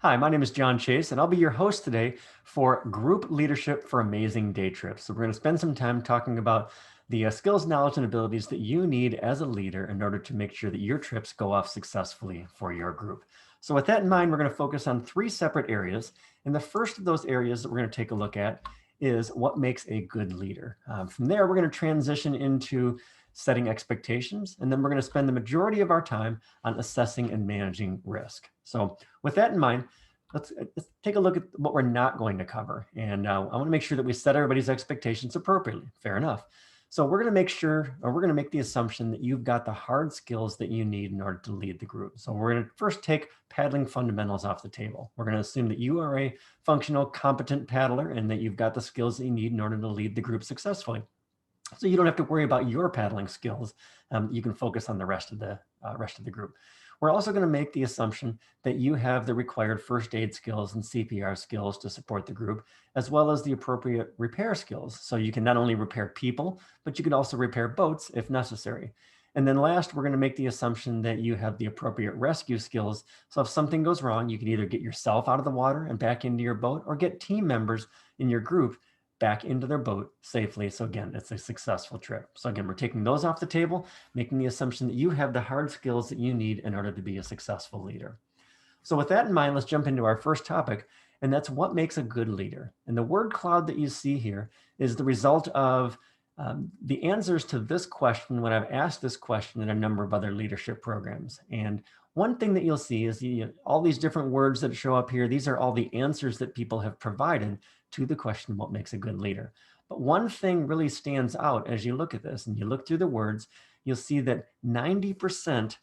Hi, my name is John Chase, and I'll be your host today for Group Leadership for Amazing Day Trips. So we're going to spend some time talking about the skills, knowledge, and abilities that you need as a leader in order to make sure that your trips go off successfully for your group. So with that in mind, we're going to focus on three separate areas. And the first of those areas that we're going to take a look at is what makes a good leader. From there, we're going to transition into setting expectations, and then we're going to spend the majority of our time on assessing and managing risk. So with that in mind, let's take a look at what we're not going to cover. And I want to make sure that we set everybody's expectations appropriately. Fair enough. So we're going to make sure, or we're going to make the assumption that you've got the hard skills that you need in order to lead the group. So we're going to first take paddling fundamentals off the table. We're going to assume that you are a functional, competent paddler and that you've got the skills that you need in order to lead the group successfully. So you don't have to worry about your paddling skills. You can focus on the rest of the group. We're also going to make the assumption that you have the required first aid skills and CPR skills to support the group, as well as the appropriate repair skills. So you can not only repair people, but you can also repair boats if necessary. And then last, we're going to make the assumption that you have the appropriate rescue skills. So if something goes wrong, you can either get yourself out of the water and back into your boat, or get team members in your group back into their boat safely. So again, it's a successful trip. So again, we're taking those off the table, making the assumption that you have the hard skills that you need in order to be a successful leader. So with that in mind, let's jump into our first topic, and that's what makes a good leader. And the word cloud that you see here is the result of the answers to this question when I've asked this question in a number of other leadership programs. And one thing that you'll see is all these different words that show up here. These are all the answers that people have provided to the question, what makes a good leader? But one thing really stands out as you look at this and you look through the words, you'll see that 90%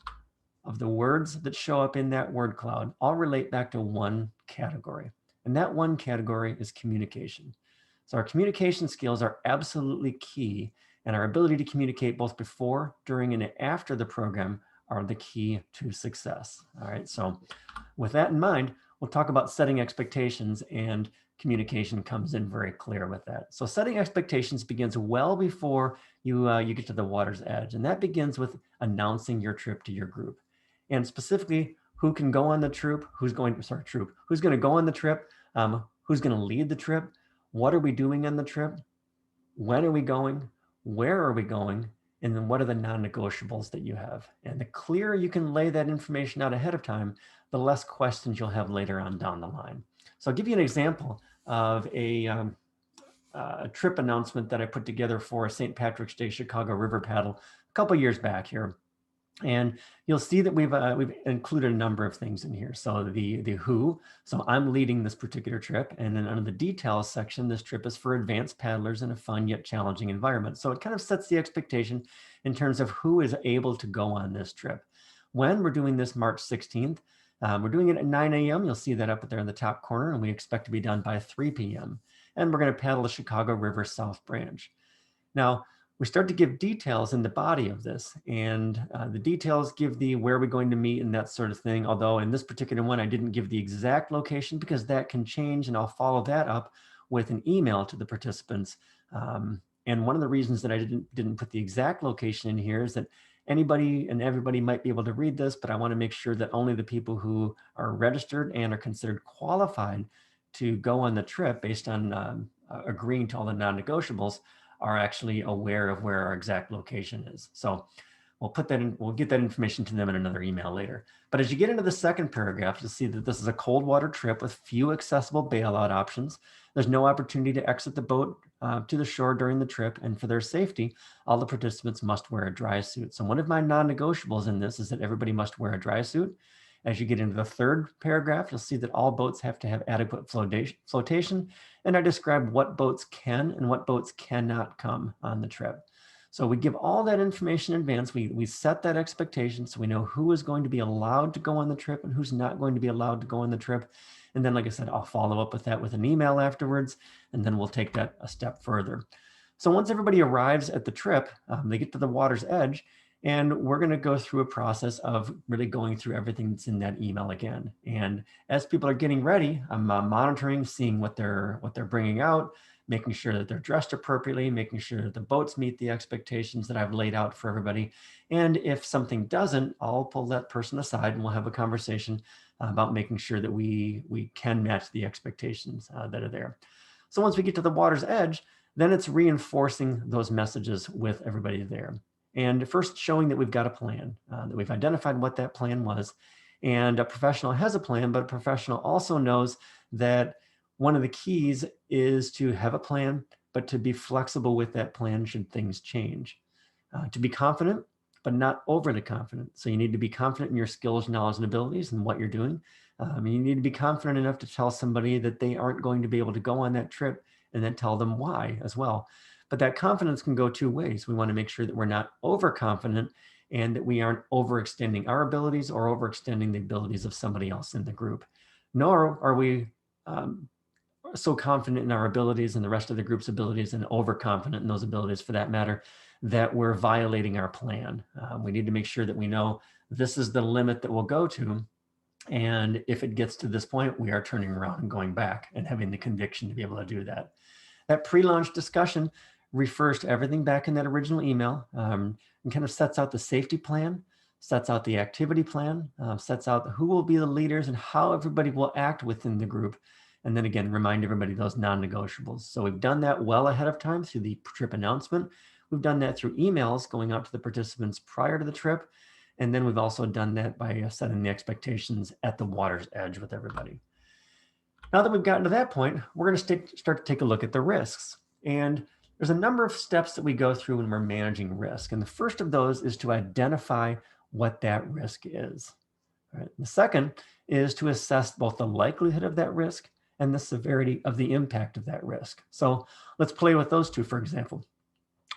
of the words that show up in that word cloud all relate back to one category. And that one category is communication. So our communication skills are absolutely key, and our ability to communicate both before, during, and after the program are the key to success. All right, so with that in mind, we'll talk about setting expectations, and communication comes in very clear with that. So setting expectations begins well before you get to the water's edge, and that begins with announcing your trip to your group. And specifically, who can go on the trip, who's going to go on the trip, who's going to lead the trip, what are we doing on the trip, when are we going, where are we going, and then what are the non-negotiables that you have. And the clearer you can lay that information out ahead of time, the less questions you'll have later on down the line. So I'll give you an example of a trip announcement that I put together for a St. Patrick's Day Chicago River Paddle a couple years back here. And you'll see that we've included a number of things in here. So the who, so I'm leading this particular trip. And then under the details section, this trip is for advanced paddlers in a fun yet challenging environment. So it kind of sets the expectation in terms of who is able to go on this trip. When we're doing this March 16th, we're doing it at 9 a.m. You'll see that up there in the top corner, and we expect to be done by 3 p.m. And we're going to paddle the Chicago River South Branch. Now, we start to give details in the body of this, and the details give the where we're going to meet and that sort of thing. Although in this particular one, I didn't give the exact location because that can change, and I'll follow that up with an email to the participants. And one of the reasons that I didn't put the exact location in here is that anybody and everybody might be able to read this, but I want to make sure that only the people who are registered and are considered qualified to go on the trip based on agreeing to all the non-negotiables are actually aware of where our exact location is. So we'll put that in, we'll get that information to them in another email later. But as you get into the second paragraph, you'll see that this is a cold water trip with few accessible bailout options. There's no opportunity to exit the boat to the shore during the trip, and for their safety, all the participants must wear a dry suit. So one of my non-negotiables in this is that everybody must wear a dry suit. As you get into the third paragraph, you'll see that all boats have to have adequate flotation, and I describe what boats can and what boats cannot come on the trip. So we give all that information in advance. We set that expectation so we know who is going to be allowed to go on the trip and who's not going to be allowed to go on the trip. And then, like I said, I'll follow up with that with an email afterwards, and then we'll take that a step further. So once everybody arrives at the trip, they get to the water's edge, and we're going to go through a process of really going through everything that's in that email again. And as people are getting ready, I'm monitoring, seeing what they're bringing out, making sure that they're dressed appropriately, making sure that the boats meet the expectations that I've laid out for everybody. And if something doesn't, I'll pull that person aside and we'll have a conversation about making sure that we can match the expectations that are there. So once we get to the water's edge, then it's reinforcing those messages with everybody there. And first showing that we've got a plan, that we've identified what that plan was. And a professional has a plan, but a professional also knows that one of the keys is to have a plan, but to be flexible with that plan should things change. To be confident, but not overly confident. So you need to be confident in your skills, knowledge, and abilities and what you're doing. You need to be confident enough to tell somebody that they aren't going to be able to go on that trip, and then tell them why as well. But that confidence can go two ways. We want to make sure that we're not overconfident and that we aren't overextending our abilities or overextending the abilities of somebody else in the group. Nor are we so confident in our abilities and the rest of the group's abilities and overconfident in those abilities for that matter, that we're violating our plan. We need to make sure that we know this is the limit that we'll go to. And if it gets to this point, we are turning around and going back and having the conviction to be able to do that. That pre-launch discussion refers to everything back in that original email and kind of sets out the safety plan, sets out the activity plan, sets out who will be the leaders and how everybody will act within the group. And then again, remind everybody those non-negotiables. So we've done that well ahead of time through the trip announcement. We've done that through emails going out to the participants prior to the trip. And then we've also done that by setting the expectations at the water's edge with everybody. Now that we've gotten to that point, we're going to start to take a look at the risks. And there's a number of steps that we go through when we're managing risk. And the first of those is to identify what that risk is. Right? The second is to assess both the likelihood of that risk and the severity of the impact of that risk. So let's play with those two, for example.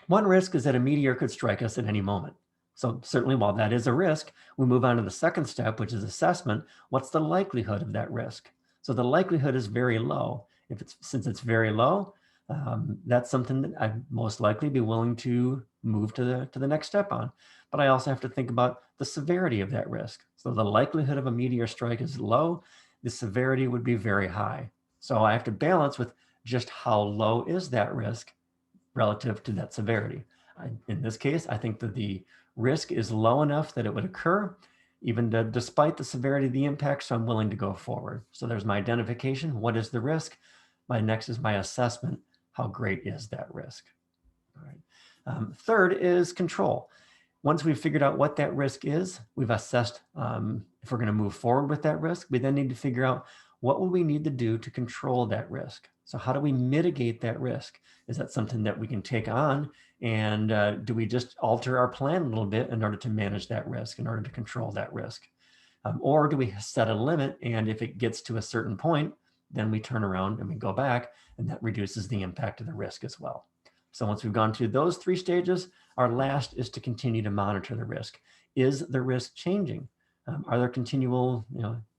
One risk is that a meteor could strike us at any moment. So certainly while that is a risk, we move on to the second step, which is assessment. What's the likelihood of that risk? So the likelihood is very low. Since it's very low, that's something that I'd most likely be willing to move to the next step on. But I also have to think about the severity of that risk. So the likelihood of a meteor strike is low. The severity would be very high. So I have to balance with just how low is that risk relative to that severity. In this case, I think that the risk is low enough that it would occur, even despite the severity of the impact, so I'm willing to go forward. So there's my identification. What is the risk? My next is my assessment. How great is that risk? All right. Third is control. Once we've figured out what that risk is, we've assessed if we're going to move forward with that risk, we then need to figure out what will we need to do to control that risk. So how do we mitigate that risk? Is that something that we can take on? And do we just alter our plan a little bit in order to manage that risk, in order to control that risk? Or do we set a limit? And if it gets to a certain point, then we turn around and we go back, and that reduces the impact of the risk as well. So once we've gone through those three stages, our last is to continue to monitor the risk. Is the risk changing? Are there continual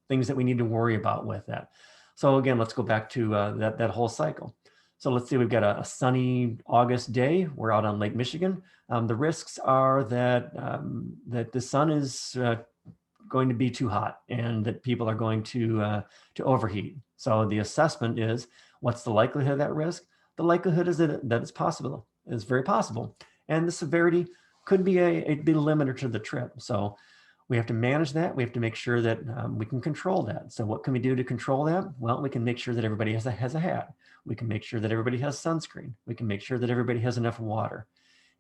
things that we need to worry about with that? So again, let's go back to that whole cycle. So let's say we've got a sunny August day. We're out on Lake Michigan. The risks are that that the sun is going to be too hot and that people are going to overheat. So the assessment is, what's the likelihood of that risk? The likelihood is that it's possible. It's very possible. And the severity could be a limiter to the trip. So we have to manage that. We have to make sure that we can control that. So what can we do to control that? Well, we can make sure that everybody has a hat. We can make sure that everybody has sunscreen. We can make sure that everybody has enough water,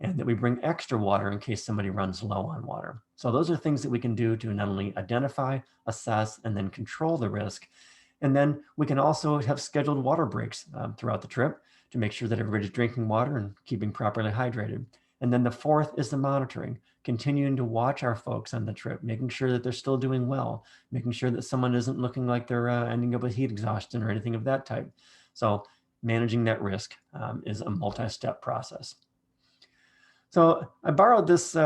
and that we bring extra water in case somebody runs low on water. So those are things that we can do to not only identify, assess, and then control the risk. And then we can also have scheduled water breaks throughout the trip to make sure that everybody's drinking water and keeping properly hydrated. And then the fourth is the monitoring, continuing to watch our folks on the trip, making sure that they're still doing well, making sure that someone isn't looking like they're ending up with heat exhaustion or anything of that type. So managing that risk is a multi-step process. So I borrowed this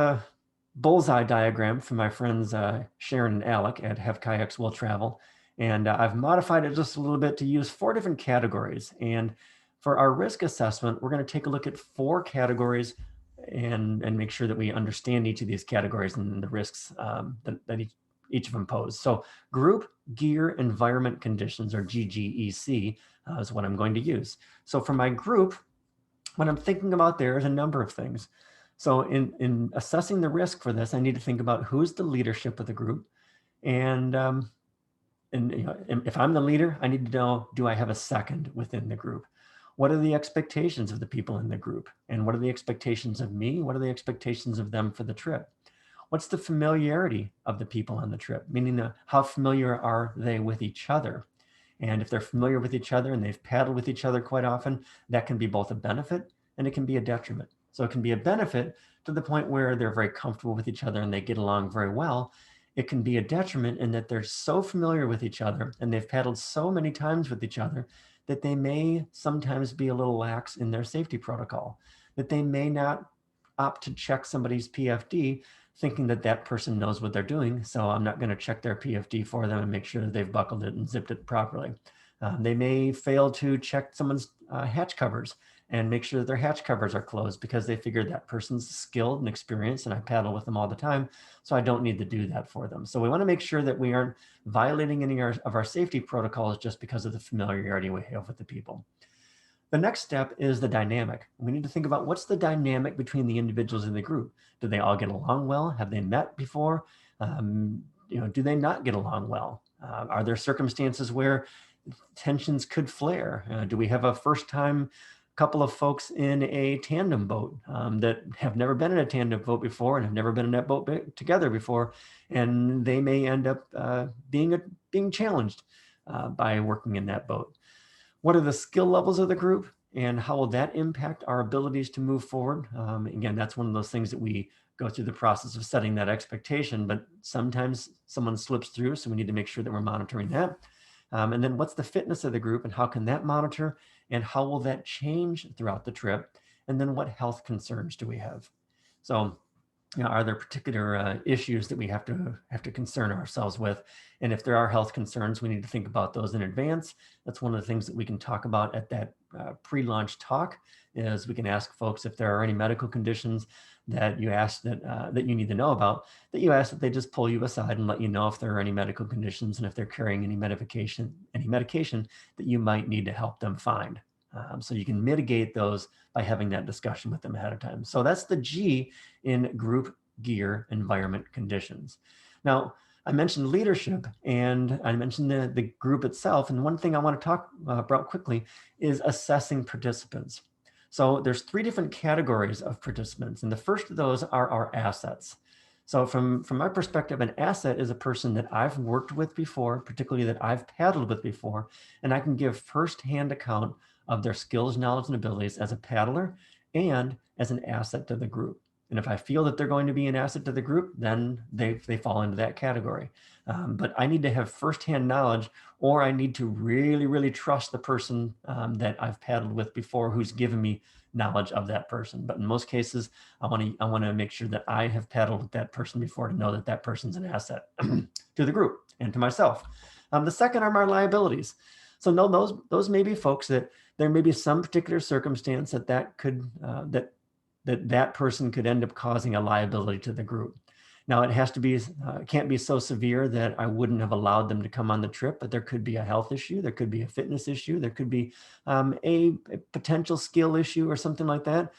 bullseye diagram from my friends Sharon and Alec at Have Kayaks Will Travel. And I've modified it just a little bit to use 4 different categories. And for our risk assessment, we're going to take a look at 4 categories and make sure that we understand each of these categories and the risks that each of them pose. So group, gear, environment conditions, or GGEC, is what I'm going to use. So for my group, what I'm thinking about there is a number of things. So in assessing the risk for this, I need to think about who's the leadership of the group. And you know, if I'm the leader, I need to know, do I have a second within the group? What are the expectations of the people in the group? And what are the expectations of me? What are the expectations of them for the trip? What's the familiarity of the people on the trip? Meaning how familiar are they with each other? And if they're familiar with each other and they've paddled with each other quite often, that can be both a benefit and it can be a detriment. So it can be a benefit to the point where they're very comfortable with each other and they get along very well. It can be a detriment in that they're so familiar with each other and they've paddled so many times with each other that they may sometimes be a little lax in their safety protocol, that they may not opt to check somebody's PFD thinking that that person knows what they're doing. So I'm not going to check their PFD for them and make sure that they've buckled it and zipped it properly. They may fail to check someone's hatch covers and make sure that their hatch covers are closed because they figured that person's skilled and experienced and I paddle with them all the time. So I don't need to do that for them. So we want to make sure that we aren't violating any of our safety protocols just because of the familiarity we have with the people. The next step is the dynamic. We need to think about what's the dynamic between the individuals in the group. Do they all get along well? Have they met before? Do they not get along well? Are there circumstances where tensions could flare? Do we have a first-time couple of folks in a tandem boat that have never been in a tandem boat before and have never been in that boat together before, and they may end up being challenged by working in that boat? What are the skill levels of the group and how will that impact our abilities to move forward? Again, that's one of those things that we go through the process of setting that expectation, but sometimes someone slips through, so we need to make sure that we're monitoring that. And then what's the fitness of the group and how can that monitor and how will that change throughout the trip? And then what health concerns do we have? So, are there particular issues that we have to concern ourselves with? And if there are health concerns, we need to think about those in advance. That's one of the things that we can talk about at that pre-launch talk. Is we can ask folks if there are any medical conditions that you ask that you need to know about. That you ask that they just pull you aside and let you know if there are any medical conditions and if they're carrying any medication that you might need to help them find. So you can mitigate those by having that discussion with them ahead of time. So that's the G in group gear environment conditions. Now, I mentioned leadership and I mentioned the group itself. And one thing I want to talk about quickly is assessing participants. So there's 3 different categories of participants. And the first of those are our assets. So from my perspective, an asset is a person that I've worked with before, particularly that I've paddled with before, and I can give firsthand account of their skills, knowledge, and abilities as a paddler and as an asset to the group. And if I feel that they're going to be an asset to the group, then they fall into that category. But I need to have firsthand knowledge, or I need to really, really trust the person that I've paddled with before who's given me knowledge of that person. But in most cases, I want to make sure that I have paddled with that person before to know that that person's an asset to the group and to myself. The second are my liabilities. So no, those may be folks that there may be some particular circumstance that could that person could end up causing a liability to the group. Now it has to be can't be so severe that I wouldn't have allowed them to come on the trip, but there could be a health issue, there could be a fitness issue, there could be a potential skill issue or something like that,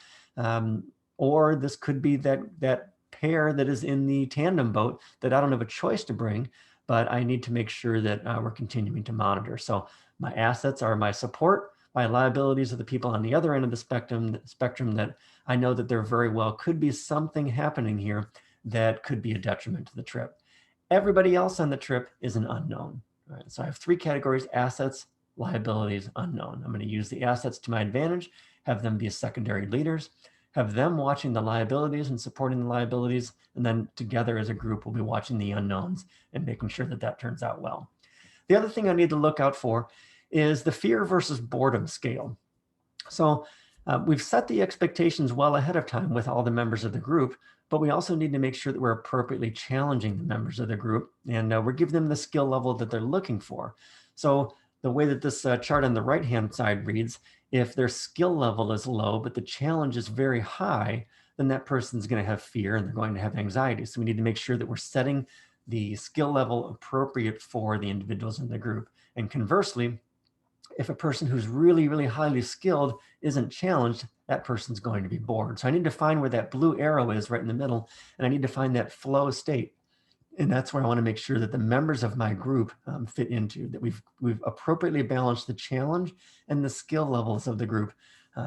or this could be that pair that is in the tandem boat that I don't have a choice to bring, but I need to make sure that we're continuing to monitor. So my assets are my support. My liabilities are the people on the other end of the spectrum that I know that there very well could be something happening here that could be a detriment to the trip. Everybody else on the trip is an unknown. All right, so I have 3 categories: assets, liabilities, unknown. I'm going to use the assets to my advantage, have them be secondary leaders, have them watching the liabilities and supporting the liabilities, and then together as a group, we'll be watching the unknowns and making sure that that turns out well. The other thing I need to look out for is the fear versus boredom scale. So we've set the expectations well ahead of time with all the members of the group, but we also need to make sure that we're appropriately challenging the members of the group and we're giving them the skill level that they're looking for. So the way that this chart on the right-hand side reads, if their skill level is low, but the challenge is very high, then that person's going to have fear and they're going to have anxiety. So we need to make sure that we're setting the skill level appropriate for the individuals in the group. And conversely, If a person who's really, really highly skilled isn't challenged, that person's going to be bored. So I need to find where that blue arrow is right in the middle, and I need to find that flow state. And that's where I want to make sure that the members of my group fit into, that we've appropriately balanced the challenge and the skill levels of the group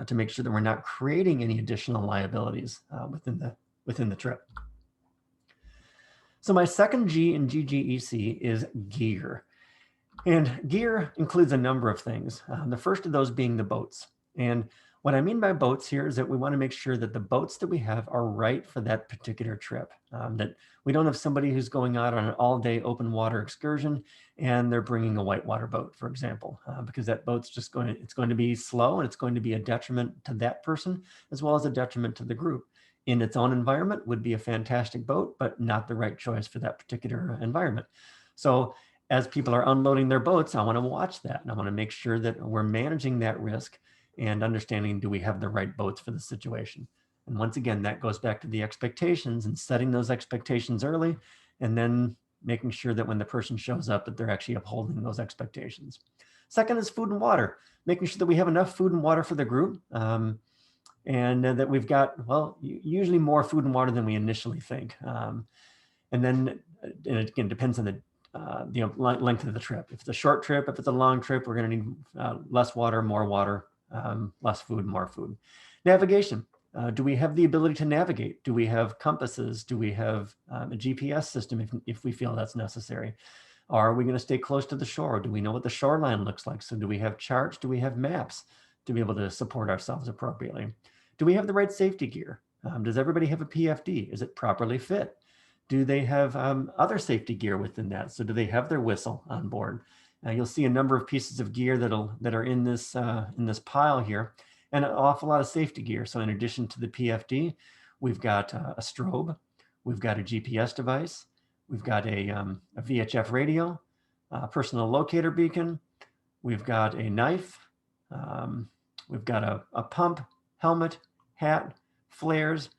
to make sure that we're not creating any additional liabilities within the trip. So my second G in GGEC is gear. And gear includes a number of things. The first of those being the boats. And what I mean by boats here is that we want to make sure that the boats that we have are right for that particular trip. That we don't have somebody who's going out on an all-day open water excursion and they're bringing a whitewater boat, for example, because that boat's just it's going to be slow and it's going to be a detriment to that person as well as a detriment to the group. In its own environment would be a fantastic boat, but not the right choice for that particular environment. So as people are unloading their boats, I want to watch that. And I want to make sure that we're managing that risk and understanding, do we have the right boats for the situation? And once again, that goes back to the expectations and setting those expectations early, and then making sure that when the person shows up, that they're actually upholding those expectations. Second is food and water, making sure that we have enough food and water for the group. And that we've got, well, usually more food and water than we initially think. And then, and it again depends on the length of the trip. If it's a short trip, if it's a long trip, we're going to need less water, more water, less food, more food. Navigation. Do we have the ability to navigate? Do we have compasses? Do we have a GPS system if we feel that's necessary? Are we going to stay close to the shore? Do we know what the shoreline looks like? So do we have charts? Do we have maps to be able to support ourselves appropriately? Do we have the right safety gear? Does everybody have a PFD? Is it properly fit? Do they have other safety gear within that? So do they have their whistle on board? You'll see a number of pieces of gear that are in this pile here, and an awful lot of safety gear. So in addition to the PFD, we've got a strobe, we've got a GPS device, we've got a VHF radio, a personal locator beacon, we've got a knife, we've got a pump, helmet, hat, flares.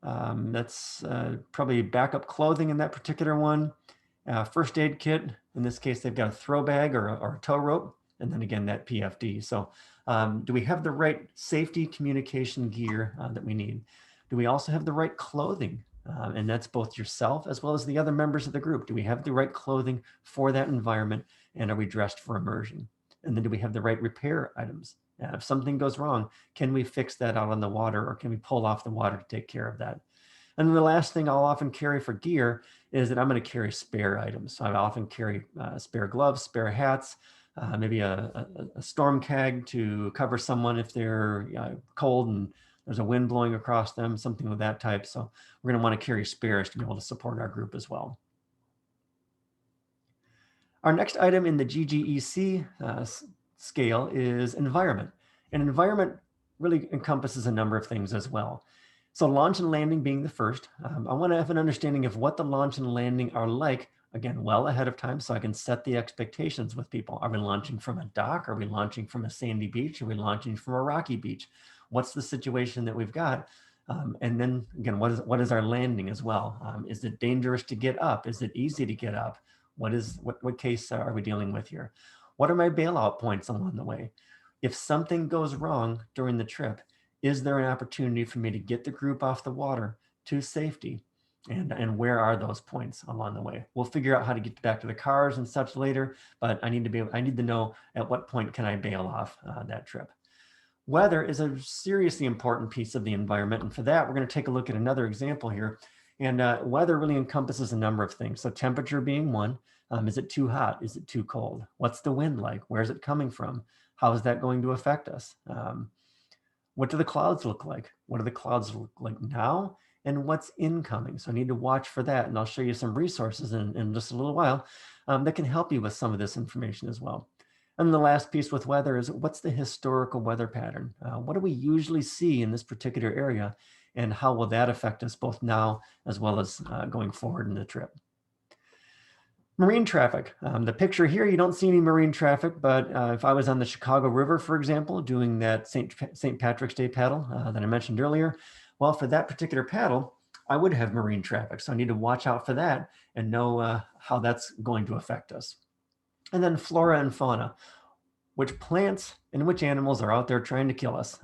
That's probably backup clothing in that particular one. First aid kit, in this case, they've got a throw bag or a tow rope, and then again, that PFD. So do we have the right safety communication gear that we need? Do we also have the right clothing? And that's both yourself as well as the other members of the group. Do we have the right clothing for that environment? And are we dressed for immersion? And then do we have the right repair items? If something goes wrong, can we fix that out on the water, or can we pull off the water to take care of that? And then the last thing I'll often carry for gear is that I'm going to carry spare items. So I often carry spare gloves, spare hats, maybe a storm cag to cover someone if they're cold and there's a wind blowing across them, something of that type. So we're going to want to carry spares to be able to support our group as well. Our next item in the GGEC scale is environment. And environment really encompasses a number of things as well. So launch and landing being the first, I want to have an understanding of what the launch and landing are like, again, well ahead of time, so I can set the expectations with people. Are we launching from a dock? Are we launching from a sandy beach? Are we launching from a rocky beach? What's the situation that we've got? And then again, what is our landing as well? Is it dangerous to get up? Is it easy to get up? What case are we dealing with here? What are my bailout points along the way? If something goes wrong during the trip, is there an opportunity for me to get the group off the water to safety? And where are those points along the way? We'll figure out how to get back to the cars and such later, but I need to know at what point can I bail off that trip. Weather is a seriously important piece of the environment. And for that, we're going to take a look at another example here. And weather really encompasses a number of things. So temperature being one. Is it too hot? Is it too cold? What's the wind like? Where's it coming from? How is that going to affect us? What do the clouds look like? What do the clouds look like now? And what's incoming? So I need to watch for that. And I'll show you some resources in just a little while that can help you with some of this information as well. And the last piece with weather is, what's the historical weather pattern? What do we usually see in this particular area? And how will that affect us both now as well as going forward in the trip? Marine traffic. The picture here, you don't see any marine traffic, but if I was on the Chicago River, for example, doing that St. Patrick's Day paddle that I mentioned earlier, well, for that particular paddle, I would have marine traffic. So I need to watch out for that and know how that's going to affect us. And then flora and fauna. which plants and which animals are out there trying to kill us.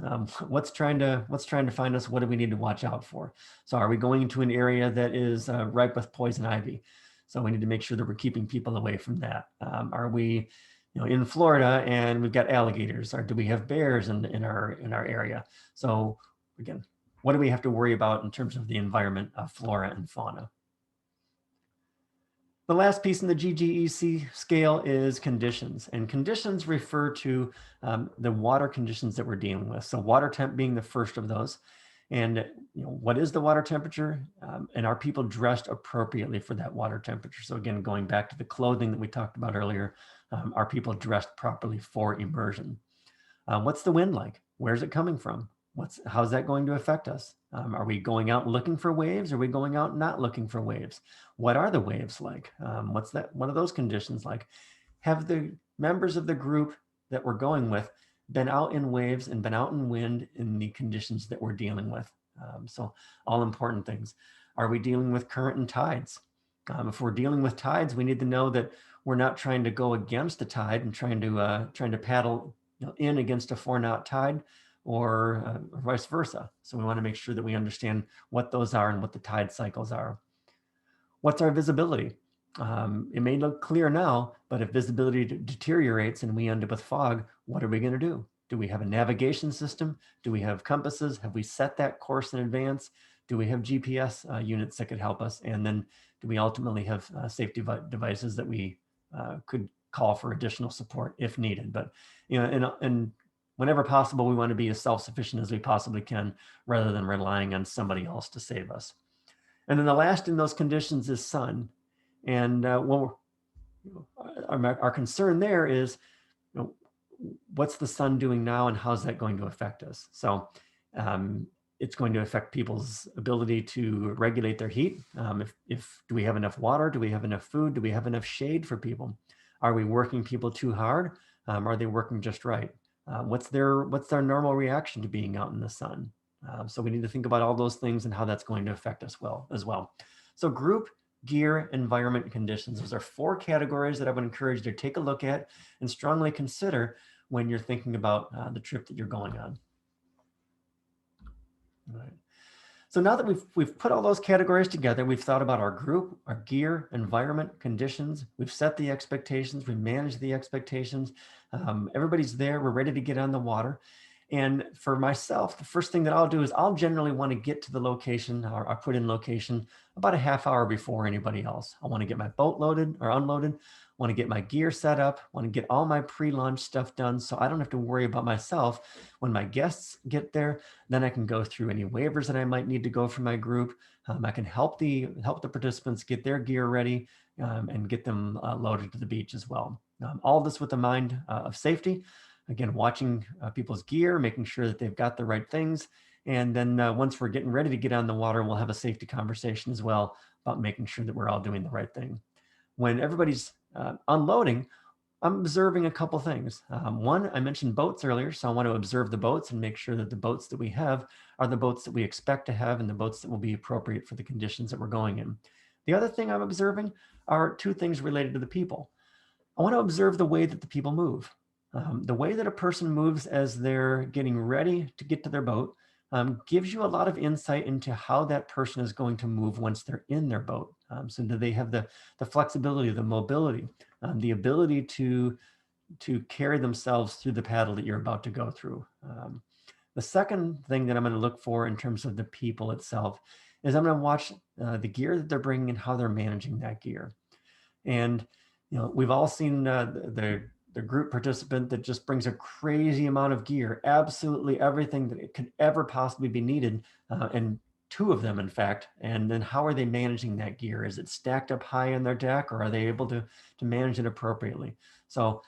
What's trying to find us? What do we need to watch out for? So are we going into an area that is ripe with poison ivy? So we need to make sure that we're keeping people away from that. Are we, in Florida and we've got alligators, or do we have bears in our area? So again, what do we have to worry about in terms of the environment, flora and fauna? The last piece in the GGEC scale is conditions, and conditions refer to the water conditions that we're dealing with. So water temp being the first of those. And what is the water temperature? And are people dressed appropriately for that water temperature? So again, going back to the clothing that we talked about earlier, are people dressed properly for immersion? What's the wind like? Where's it coming from? How's that going to affect us? Are we going out looking for waves? Are we going out not looking for waves? What are the waves like? What are those conditions like? Have the members of the group that we're going with been out in waves and been out in wind in the conditions that we're dealing with? So all important things. Are we dealing with current and tides? If we're dealing with tides, we need to know that we're not trying to go against the tide and trying to paddle in against a 4-knot tide, or vice versa. So we want to make sure that we understand what those are and what the tide cycles are. What's our visibility? It may look clear now, but if visibility deteriorates and we end up with fog, what are we going to do? Do we have a navigation system? Do we have compasses? Have we set that course in advance? Do we have GPS units that could help us? And then do we ultimately have safety devices that we could call for additional support if needed? But and whenever possible, we want to be as self-sufficient as we possibly can, rather than relying on somebody else to save us. And then the last in those conditions is sun. And our concern there is, what's the sun doing now and how's that going to affect us? So it's going to affect people's ability to regulate their heat. If do we have enough water? Do we have enough food? Do we have enough shade for people? Are we working people too hard? Are they working just right? What's their normal reaction to being out in the sun? So we need to think about all those things and how that's going to affect us as well. So group, gear, environment, conditions. Those are 4 categories that I would encourage you to take a look at and strongly consider when you're thinking about the trip that you're going on. All right. So now that we've put all those categories together, we've thought about our group, our gear, environment, conditions. We've set the expectations. We manage the expectations. Everybody's there. We're ready to get on the water. And for myself, the first thing that I'll do is I'll generally want to get to the location, or I put in location about a half hour before anybody else. I want to get my boat loaded or unloaded, want to get my gear set up, want to get all my pre-launch stuff done so I don't have to worry about myself when my guests get there. Then I can go through any waivers that I might need to go for my group. I can help the participants get their gear ready and get them loaded to the beach as well. All this with the mind of safety. Again, watching people's gear, making sure that they've got the right things. And then once we're getting ready to get on the water, we'll have a safety conversation as well about making sure that we're all doing the right thing. When everybody's unloading, I'm observing a couple things. One, I mentioned boats earlier, so I want to observe the boats and make sure that the boats that we have are the boats that we expect to have and the boats that will be appropriate for the conditions that we're going in. The other thing I'm observing are 2 things related to the people. I want to observe the way that the people move. The way that a person moves as they're getting ready to get to their boat gives you a lot of insight into how that person is going to move once they're in their boat. So do they have the flexibility, the mobility, the ability to carry themselves through the paddle that you're about to go through? The second thing that I'm going to look for in terms of the people itself is I'm going to watch the gear that they're bringing and how they're managing that gear. And we've all seen the group participant that just brings a crazy amount of gear, absolutely everything that it could ever possibly be needed, and 2 of them, in fact. And then how are they managing that gear? Is it stacked up high in their deck, or are they able to manage it appropriately? So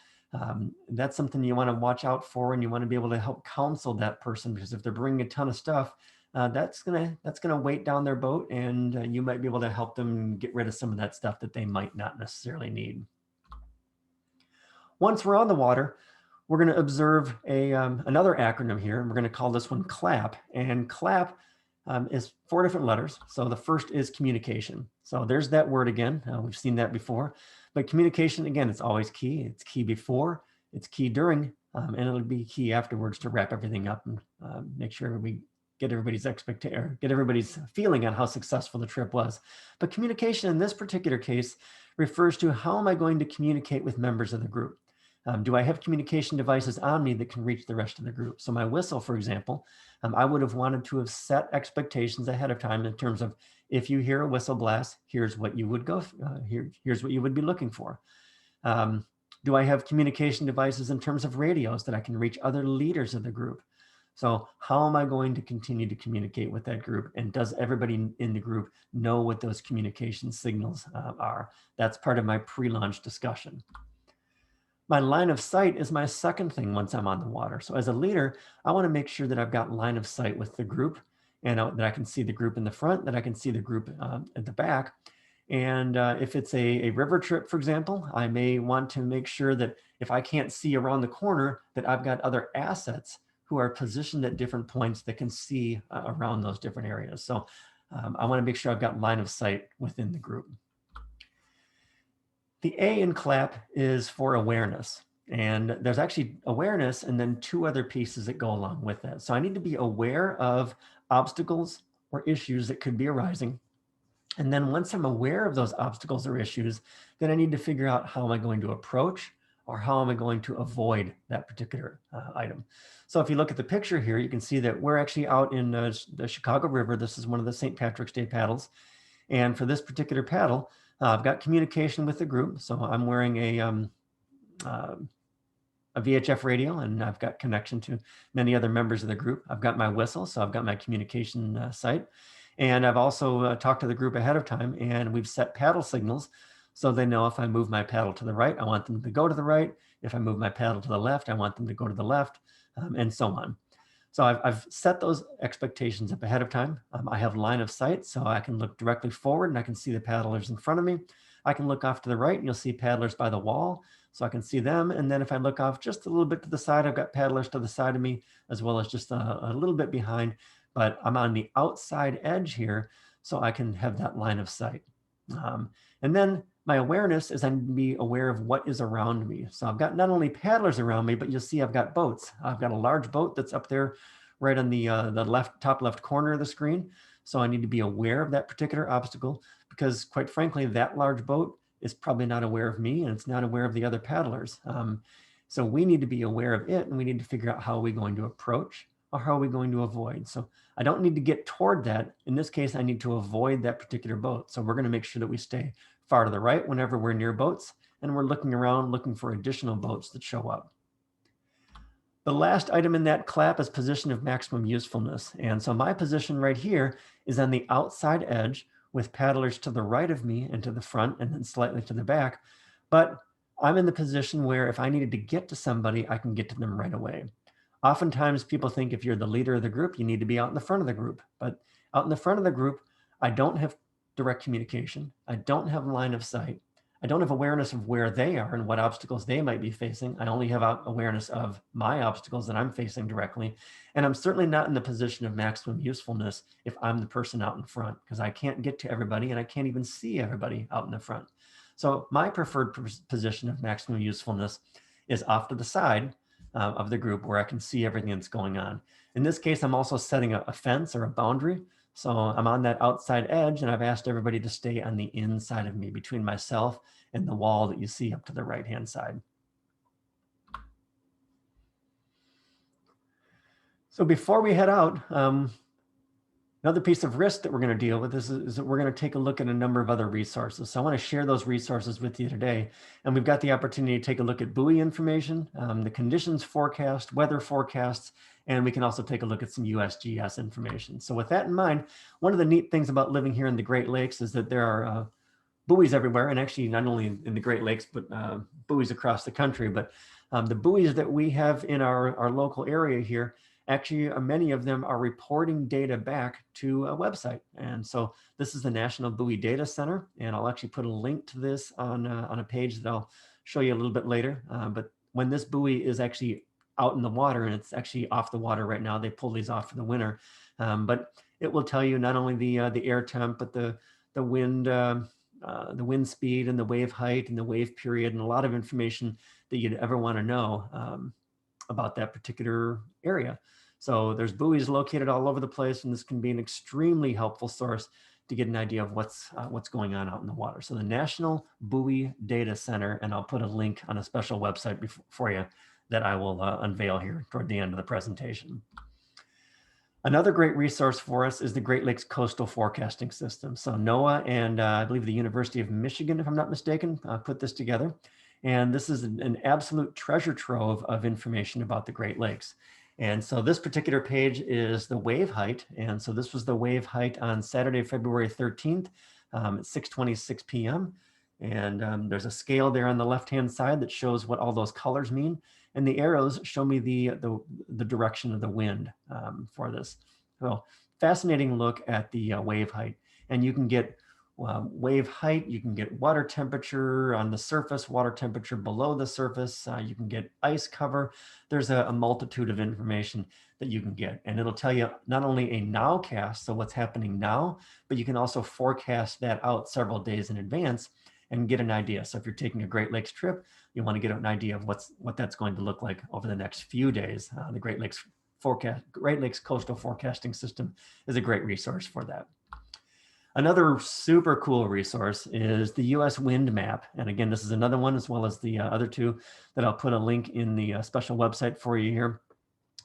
that's something you want to watch out for, and you want to be able to help counsel that person, because if they're bringing a ton of stuff, that's gonna weight down their boat, and you might be able to help them get rid of some of that stuff that they might not necessarily need. Once we're on the water, we're going to observe another acronym here, and we're going to call this one CLAP. And CLAP is 4 different letters. So the first is communication. So there's that word again. We've seen that before. But communication, again, it's always key. It's key before, It's key during, and it'll be key afterwards to wrap everything up and make sure we get everybody's expectation, get everybody's feeling on how successful the trip was. But communication in this particular case refers to how am I going to communicate with members of the group? Do I have communication devices on me that can reach the rest of the group? So my whistle, for example, I would have wanted to have set expectations ahead of time in terms of if you hear a whistle blast, here's what you would go, here's what you would be looking for. Do I have communication devices in terms of radios that I can reach other leaders of the group? So how am I going to continue to communicate with that group? And does everybody in the group know what those communication signals are? That's part of my pre-launch discussion. My line of sight is my second thing once I'm on the water. So as a leader, I want to make sure that I've got line of sight with the group and that I can see the group in the front, that I can see the group at the back. And if it's a river trip, for example, I may want to make sure that if I can't see around the corner, that I've got other assets who are positioned at different points that can see around those different areas. So I want to make sure I've got line of sight within the group. The A in CLAP is for awareness. And there's actually awareness and then two other pieces that go along with that. So I need to be aware of obstacles or issues that could be arising. And then once I'm aware of those obstacles or issues, then I need to figure out how am I going to approach or how am I going to avoid that particular item. So if you look at the picture here, you can see that we're actually out in the Chicago River. This is one of the St. Patrick's Day paddles. And for this particular paddle, I've got communication with the group. So I'm wearing a VHF radio, and I've got connection to many other members of the group. I've got my whistle, so I've got my communication site. And I've also talked to the group ahead of time, and we've set paddle signals so they know if I move my paddle to the right, I want them to go to the right. If I move my paddle to the left, I want them to go to the left, and so on. So I've set those expectations up ahead of time. I have line of sight, so I can look directly forward and I can see the paddlers in front of me. I can look off to the right and you'll see paddlers by the wall, so I can see them. And then if I look off just a little bit to the side, I've got paddlers to the side of me, as well as just a little bit behind, but I'm on the outside edge here, so I can have that line of sight. And then my awareness is I need to be aware of what is around me. So I've got not only paddlers around me, but you'll see I've got boats. I've got a large boat that's up there right on the top left corner of the screen. So I need to be aware of that particular obstacle because quite frankly, that large boat is probably not aware of me and it's not aware of the other paddlers. So we need to be aware of it and we need to figure out how are we going to approach or how are we going to avoid. So I don't need to get toward that. In this case, I need to avoid that particular boat. So we're going to make sure that we stay far to the right whenever we're near boats, and we're looking around looking for additional boats that show up. The last item in that clap is position of maximum usefulness. And so my position right here is on the outside edge with paddlers to the right of me and to the front and then slightly to the back. But I'm in the position where if I needed to get to somebody, I can get to them right away. Oftentimes people think if you're the leader of the group, you need to be out in the front of the group. But out in the front of the group, I don't have direct communication. I don't have line of sight. I don't have awareness of where they are and what obstacles they might be facing. I only have awareness of my obstacles that I'm facing directly. And I'm certainly not in the position of maximum usefulness if I'm the person out in front, because I can't get to everybody and I can't even see everybody out in the front. So my preferred position of maximum usefulness is off to the side of the group where I can see everything that's going on. In this case, I'm also setting a fence or a boundary. So I'm on that outside edge and I've asked everybody to stay on the inside of me between myself and the wall that you see up to the right-hand side. So before we head out, another piece of risk that we're going to deal with is that we're going to take a look at a number of other resources. So I want to share those resources with you today. And we've got the opportunity to take a look at buoy information, the conditions forecast, weather forecasts, and we can also take a look at some USGS information. So with that in mind, one of the neat things about living here in the Great Lakes is that there are buoys everywhere, and actually not only in the Great Lakes, but buoys across the country. But the buoys that we have in our local area here, actually many of them are reporting data back to a website. And so this is the National Buoy Data Center, and I'll actually put a link to this on a page that I'll show you a little bit later. But when this buoy is actually out in the water, and it's actually off the water right now, they pull these off for the winter, but it will tell you not only the air temp, but the wind the wind speed and the wave height and the wave period and a lot of information that you'd ever want to know about that particular area. So there's buoys located all over the place, and this can be an extremely helpful source to get an idea of what's going on out in the water. So the National Buoy Data Center, and I'll put a link on a special website for you that I will unveil here toward the end of the presentation. Another great resource for us is the Great Lakes Coastal Forecasting System. So NOAA and I believe the University of Michigan, if I'm not mistaken, put this together. And this is an absolute treasure trove of information about the Great Lakes. And so this particular page is the wave height. And so this was the wave height on Saturday, February 13th at 6:26 p.m. And there's a scale there on the left-hand side that shows what all those colors mean. And the arrows show me the direction of the wind for this. So fascinating look at the wave height. And you can get wave height, you can get water temperature on the surface, water temperature below the surface, you can get ice cover. There's a multitude of information that you can get. And it'll tell you not only a nowcast, so what's happening now, but you can also forecast that out several days in advance and get an idea. So if you're taking a Great Lakes trip, you want to get an idea of what that's going to look like over the next few days. The Great Lakes Coastal Forecasting System is a great resource for that. Another super cool resource is the US Wind Map. And again, this is another one as well as the other two that I'll put a link in the special website for you here.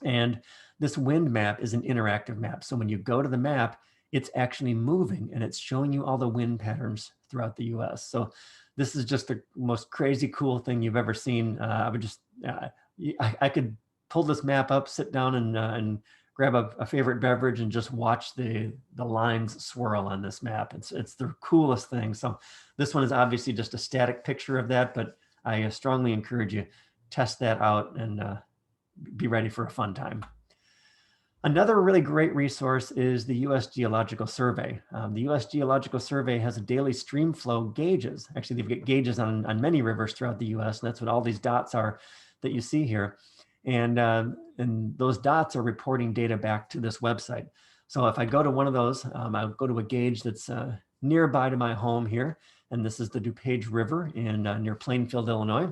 And this wind map is an interactive map. So when you go to the map, it's actually moving and it's showing you all the wind patterns throughout the US. So this is just the most crazy cool thing you've ever seen. I would just, I could pull this map up, sit down and grab a favorite beverage and just watch the lines swirl on this map. It's the coolest thing. So this one is obviously just a static picture of that, but I strongly encourage you test that out and be ready for a fun time. Another really great resource is the U.S. Geological Survey. The U.S. Geological Survey has a daily stream flow gauges. Actually, they've got gauges on many rivers throughout the U.S., and that's what all these dots are that you see here. And those dots are reporting data back to this website. So if I go to one of those, I'll go to a gauge that's nearby to my home here, and this is the DuPage River in near Plainfield, Illinois.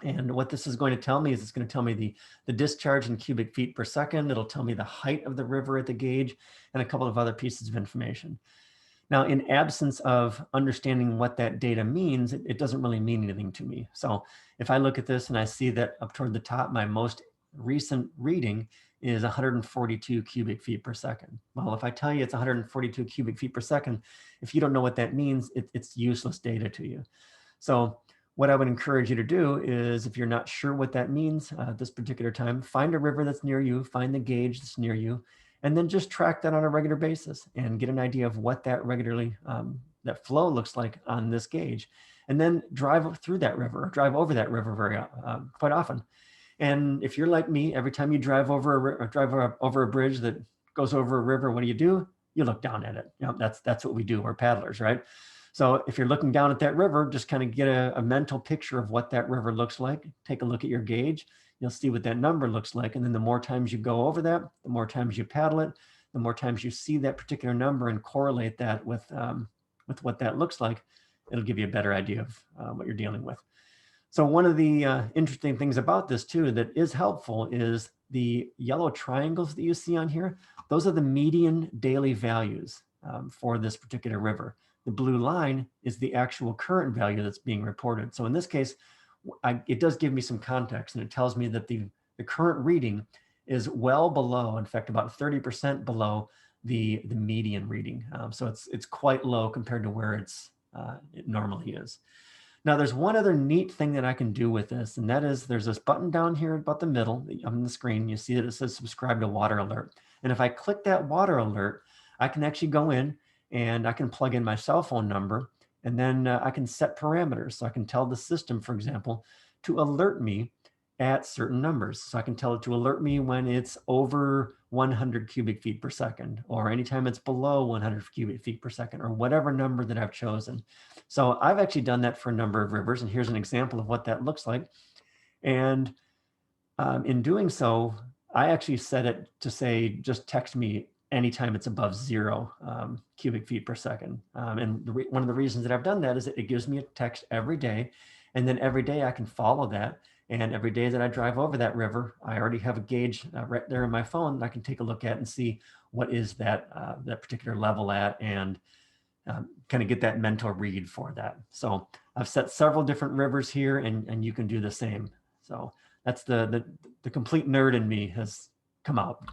And what this is going to tell me is it's going to tell me the discharge in cubic feet per second. It'll tell me the height of the river at the gauge and a couple of other pieces of information. Now, in absence of understanding what that data means, it doesn't really mean anything to me. So if I look at this and I see that up toward the top, my most recent reading is 142 cubic feet per second. Well, if I tell you it's 142 cubic feet per second, if you don't know what that means, it's useless data to you. So what I would encourage you to do is, if you're not sure what that means at this particular time, find a river that's near you, find the gauge that's near you, and then just track that on a regular basis and get an idea of what that that flow looks like on this gauge. And then drive through that river, or drive over that river quite often. And if you're like me, every time you drive over a bridge that goes over a river, what do? You look down at it. That's what we do. We're paddlers, right? So if you're looking down at that river, just kind of get a mental picture of what that river looks like. Take a look at your gauge. You'll see what that number looks like. And then the more times you go over that, the more times you paddle it, the more times you see that particular number and correlate that with what that looks like, it'll give you a better idea of what you're dealing with. So one of the interesting things about this too that is helpful is the yellow triangles that you see on here. Those are the median daily values for this particular river. The blue line is the actual current value that's being reported. So in this case, it does give me some context, and it tells me that the current reading is well below, in fact, about 30% below the median reading. So it's quite low compared to where it normally is. Now, there's one other neat thing that I can do with this, and that is there's this button down here about the middle on the screen. You see that it says subscribe to water alert. And if I click that water alert, I can actually go in and I can plug in my cell phone number, and then I can set parameters. So I can tell the system, for example, to alert me at certain numbers. So I can tell it to alert me when it's over 100 cubic feet per second, or anytime it's below 100 cubic feet per second, or whatever number that I've chosen. So I've actually done that for a number of rivers, and here's an example of what that looks like. And in doing so, I actually set it to say, just text me anytime it's above 0 cubic feet per second. And one of the reasons that I've done that is that it gives me a text every day. And then every day I can follow that. And every day that I drive over that river, I already have a gauge right there in my phone that I can take a look at and see what is that particular level at, and kind of get that mental read for that. So I've set several different rivers here, and you can do the same. So that's the complete nerd in me has come out.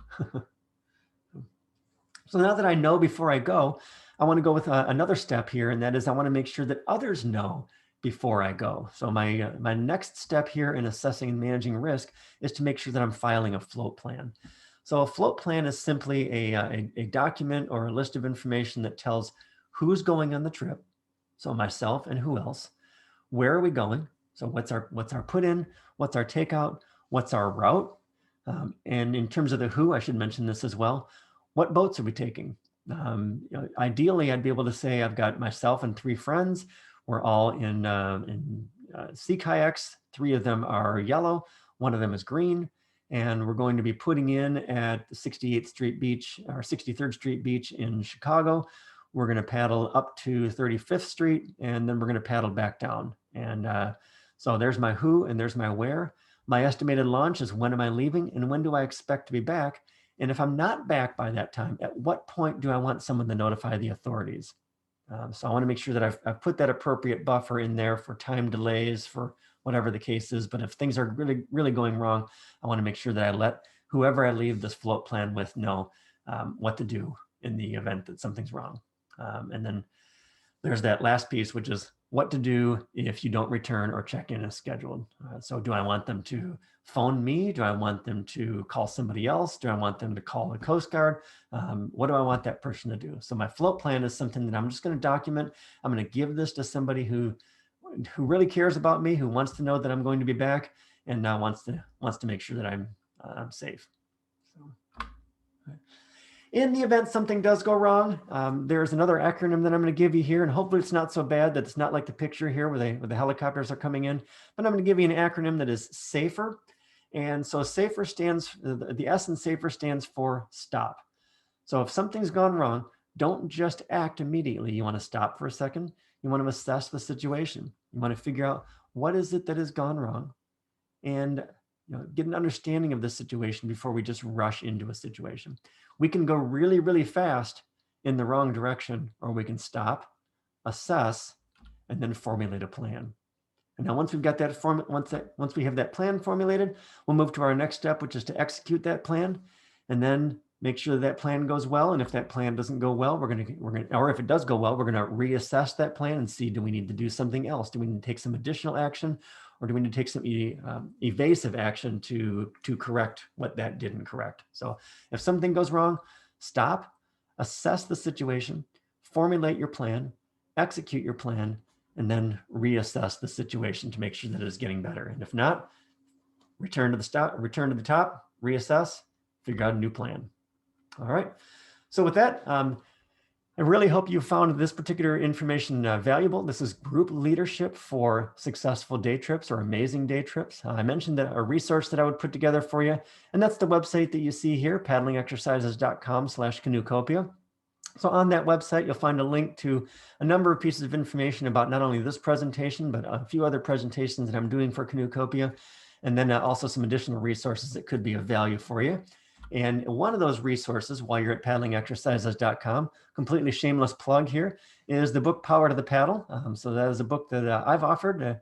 So now that I know before I go, I want to go with another step here, and that is I want to make sure that others know before I go. So my next step here in assessing and managing risk is to make sure that I'm filing a float plan. So a float plan is simply a document or a list of information that tells who's going on the trip, so myself and who else, where are we going, so what's our put in, what's our takeout, what's our route, and in terms of the who, I should mention this as well, what boats are we taking? Ideally, I'd be able to say I've got myself and 3 friends. We're all in sea kayaks. 3 of them are yellow, 1 of them is green, and we're going to be putting in at the 68th Street Beach or 63rd Street Beach in Chicago. We're going to paddle up to 35th Street, and then we're going to paddle back down. And so there's my who and there's my where. My estimated launch is when am I leaving and when do I expect to be back? And if I'm not back by that time, at what point do I want someone to notify the authorities? So I want to make sure that I've put that appropriate buffer in there for time delays, for whatever the case is. But if things are really, really going wrong, I want to make sure that I let whoever I leave this float plan with know what to do in the event that something's wrong. And then there's that last piece, which is what to do if you don't return or check in as scheduled. So do I want them to phone me? Do I want them to call somebody else? Do I want them to call the Coast Guard? What do I want that person to do? So my float plan is something that I'm just going to document. I'm going to give this to somebody who really cares about me, who wants to know that I'm going to be back, and now wants to make sure that I'm safe. So, in the event something does go wrong, there's another acronym that I'm going to give you here, and hopefully it's not so bad that it's not like the picture here where the helicopters are coming in, but I'm going to give you an acronym that is SAFER. And so SAFER stands, the S in SAFER stands for stop. So if something's gone wrong, don't just act immediately. You want to stop for a second. You want to assess the situation. You want to figure out what is it that has gone wrong, and get an understanding of the situation before we just rush into a situation. We can go really, really fast in the wrong direction, or we can stop, assess, and then formulate a plan. And now once we've got that once we have that plan formulated, we'll move to our next step, which is to execute that plan, and then make sure that plan goes well. And if that plan doesn't go well, or if it does go well, we're gonna reassess that plan and see, do we need to do something else? Do we need to take some additional action, or do we need to take some evasive action to correct what that didn't correct? So if something goes wrong, stop, assess the situation, formulate your plan, execute your plan, and then reassess the situation to make sure that it's getting better. And if not, return to the top, reassess, figure out a new plan. All right. So with that, I really hope you found this particular information valuable. This is group leadership for successful day trips or amazing day trips. I mentioned that a resource that I would put together for you, and that's the website that you see here, paddlingexercises.com/Canoecopia. So on that website, you'll find a link to a number of pieces of information about not only this presentation, but a few other presentations that I'm doing for Canoecopia, and then also some additional resources that could be of value for you. And one of those resources, while you're at paddlingexercises.com, completely shameless plug here, is the book Power to the Paddle. So that is a book that I've authored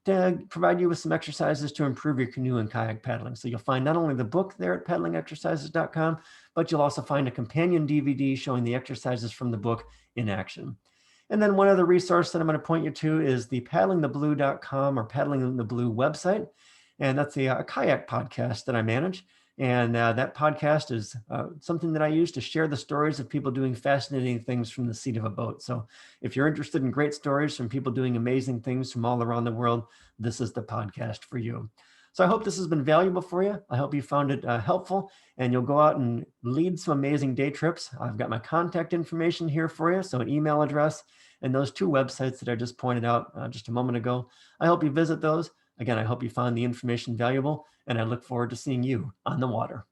to provide you with some exercises to improve your canoe and kayak paddling. So you'll find not only the book there at paddlingexercises.com, but you'll also find a companion DVD showing the exercises from the book in action. And then one other resource that I'm going to point you to is the paddlingtheblue.com or Paddling the Blue website. And that's a kayak podcast that I manage. And that podcast is something that I use to share the stories of people doing fascinating things from the seat of a boat. So if you're interested in great stories from people doing amazing things from all around the world, this is the podcast for you. So I hope this has been valuable for you. I hope you found it helpful, and you'll go out and lead some amazing day trips. I've got my contact information here for you, so an email address and those 2 websites that I just pointed out just a moment ago. I hope you visit those. Again, I hope you found the information valuable, and I look forward to seeing you on the water.